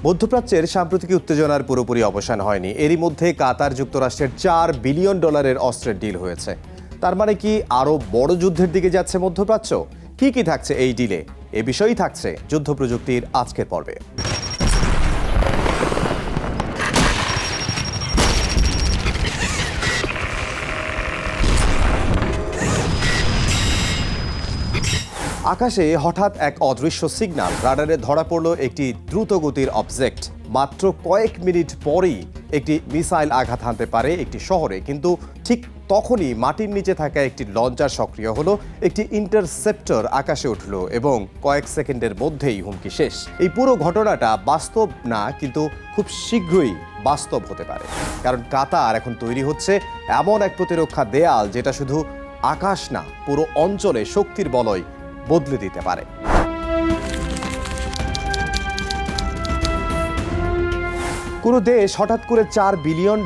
মধ্যপ্রাচ্যের সাম্প্রতিক উত্তেজনার পুরোপুরি অবসান হয়নি। এরই মধ্যে কাতার যুক্তরাষ্ট্রের $4 বিলিয়ন অস্ত্রের ডিল হয়েছে। তার মানে কি আরও বড় যুদ্ধের দিকে যাচ্ছে মধ্যপ্রাচ্য? কি থাকছে এই ডিলে? এ বিষয়ই থাকছে যুদ্ধ প্রযুক্তির আজকের পর্বে। আকাশে হঠাৎ এক অদৃশ্য সিগন্যাল, রাডারে ধরা পড়ল একটি দ্রুতগতির অবজেক্ট। মাত্র কয়েক মিনিট পরেই একটি মিসাইল আঘাত হানতে পারে একটি শহরে, কিন্তু ঠিক তখনই মাটির নিচে থাকা একটি লঞ্চার সক্রিয় হলো, একটি ইন্টারসেপ্টর আকাশে উঠল এবং কয়েক সেকেন্ডের মধ্যেই হুমকি শেষ। এই পুরো ঘটনাটা বাস্তব না, কিন্তু খুব শীঘ্রই বাস্তব হতে পারে, কারণ কাতার এখন তৈরি হচ্ছে এমন এক প্রতিরক্ষা দেয়াল যেটা শুধু আকাশ না, পুরো অঞ্চলে শক্তির বলয় বদলে দিতে পারে। কোনো দেশ হঠাৎ করে $4 বিলিয়ন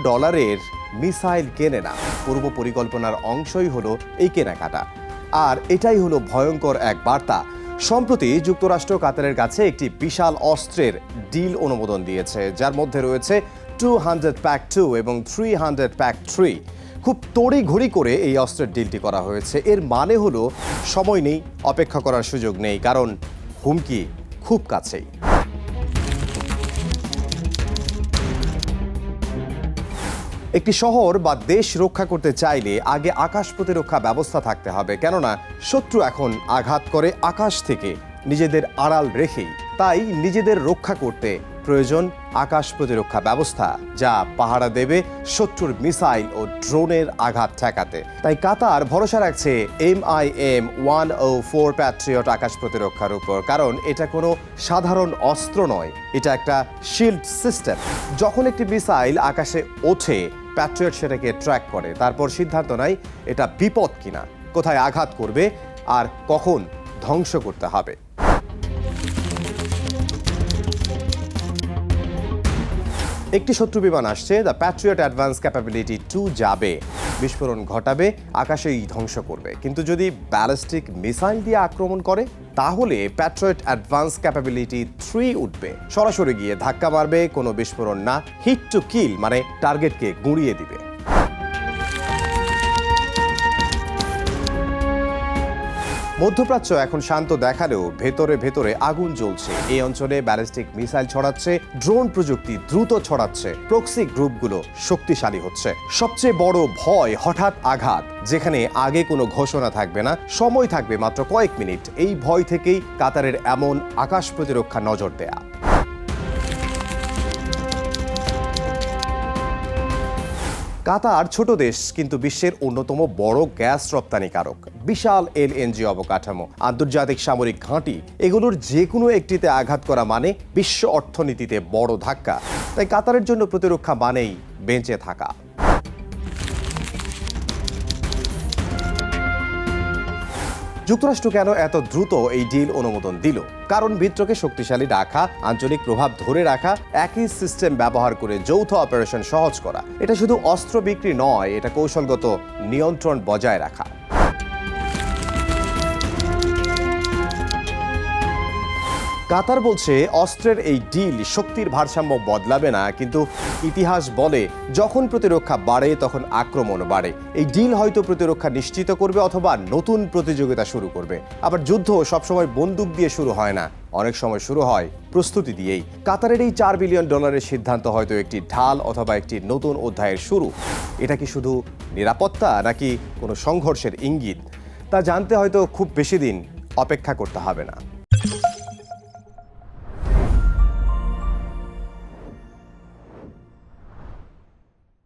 মিসাইল কেনে না। পূর্ব পরিকল্পনার অংশই হলো এই কেনাকাটা, আর এটাই হলো ভয়ঙ্কর এক বার্তা। সম্প্রতি যুক্তরাষ্ট্র কাতারের কাছে একটি বিশাল অস্ত্রের ডিল অনুমোদন দিয়েছে, যার মধ্যে রয়েছে 200 প্যাক 2 এবং 300 প্যাক 3। খুব তড়িঘড়ি করে এই অস্ত্রের ডিলটি করা হয়েছে। এর মানে হলো সময় নেই, অপেক্ষা করার সুযোগ নেই, কারণ হুমকি খুব কাছেই। একটি শহর বা দেশ রক্ষা করতে চাইলে আগে আকাশ প্রতিরক্ষা ব্যবস্থা থাকতে হবে, কেননা শত্রু এখন আঘাত করে আকাশ থেকে নিজেদের আড়াল রেখেই। তাই নিজেদের রক্ষা করতে প্রয়োজন আকাশ প্রতিরক্ষা ব্যবস্থা, যা পাহারা দেবে শত্রুর মিসাইল ও ড্রোনের আঘাত ঠেকাতে। তাই কাতার ভরসা রাখছে MIM-104 প্যাট্রিয়ট আকাশ প্রতিরক্ষার উপর, কারণ এটা কোনো সাধারণ অস্ত্র নয়, এটা একটা শিল্ড সিস্টেম। যখন একটি মিসাইল আকাশে ওঠে, প্যাট্রিয়ট সেটাকে ট্র্যাক করে, তারপর সিদ্ধান্ত নেয় এটা বিপদ কিনা, কোথায় আঘাত করবে আর কখন ধ্বংস করতে হবে। একটি শত্রু বিমান আসছে, দ্য প্যাট্রিয়ট অ্যাডভান্স ক্যাপাবিলিটি 2 যাবে, বিস্ফোরণ ঘটাবে, আকাশেই ধ্বংস করবে। কিন্তু যদি ব্যালিস্টিক মিসাইল দিয়ে আক্রমণ করে, তাহলে প্যাট্রিয়ট অ্যাডভান্স ক্যাপাবিলিটি 3 উঠবে, সরাসরি গিয়ে ধাক্কা মারবে, কোনো বিস্ফোরণ না, হিট টু কিল, মানে টার্গেটকে গুঁড়িয়ে দিবে। মধ্যপ্রাচ্য এখন শান্ত দেখালেও ভেতরে ভেতরে আগুন জ্বলছে। এই অঞ্চলে ব্যালিস্টিক মিসাইল ছড়াচ্ছে, ড্রোন প্রযুক্তি দ্রুত ছড়াচ্ছে, প্রক্সি গ্রুপগুলো শক্তিশালী হচ্ছে। সবচেয়ে বড় ভয় হঠাৎ আঘাত, যেখানে আগে কোনো ঘোষণা থাকবে না, সময় থাকবে মাত্র কয়েক মিনিট। এই ভয় থেকেই কাতারের এমন আকাশ প্রতিরক্ষা নজর দেয়া। কাতার ছোট দেশ, কিন্তু বিশ্বের অন্যতম বড় গ্যাস রপ্তানিকারক। বিশাল LNG অবকাঠামো, আন্তর্জাতিক সামরিক ঘাঁটি, এগুলোর যে কোনো একটিতে আঘাত করা মানে বিশ্ব অর্থনীতিতে বড় ধাক্কা। তাই কাতারের জন্য প্রতিরক্ষা মানেই বেঁচে থাকা। যুক্তরাষ্ট্র কেন এত দ্রুত এই ডিল অনুমোদন দিল? কারণ মিত্রকে শক্তিশালী রাখা, আঞ্চলিক প্রভাব ধরে রাখা, একই সিস্টেম ব্যবহার করে যৌথ অপারেশন সহজ করা। এটা শুধু অস্ত্র বিক্রি নয়, এটা কৌশলগত নিয়ন্ত্রণ বজায় রাখা। কাতার বলছে অস্ত্রের এই ডিল শক্তির ভারসাম্য বদলাবে না, কিন্তু ইতিহাস বলে যখন প্রতিরক্ষা বাড়ে তখন আক্রমণ বাড়ে। এই ডিল হয়তো প্রতিরক্ষা নিশ্চিত করবে অথবা নতুন প্রতিযোগিতা শুরু করবে। আবার যুদ্ধ সবসময় বন্দুক দিয়ে শুরু হয় না, অনেক সময় শুরু হয় প্রস্তুতি দিয়েই। কাতারের এই $4 বিলিয়ন সিদ্ধান্ত হয়তো একটি ঢাল অথবা একটি নতুন অধ্যায়ের শুরু। এটা কি শুধু নিরাপত্তা নাকি কোনো সংঘর্ষের ইঙ্গিত, তা জানতে হয়তো খুব বেশি দিন অপেক্ষা করতে হবে না।